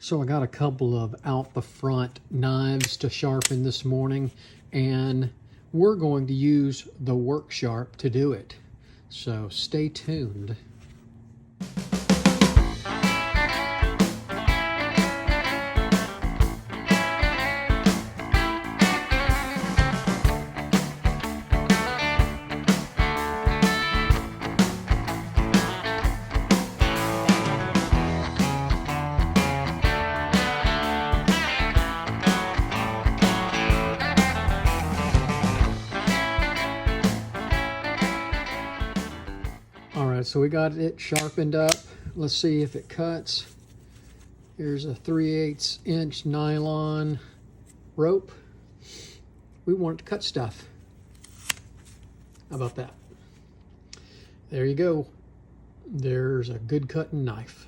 So I got a couple of out the front knives to sharpen this morning, and we're going to use the Work Sharp to do it. So stay tuned. Alright, so we got it sharpened up. Let's see if it cuts. Here's a 3/8 inch nylon rope. We want it to cut stuff. How about that? There you go. There's a good cutting knife.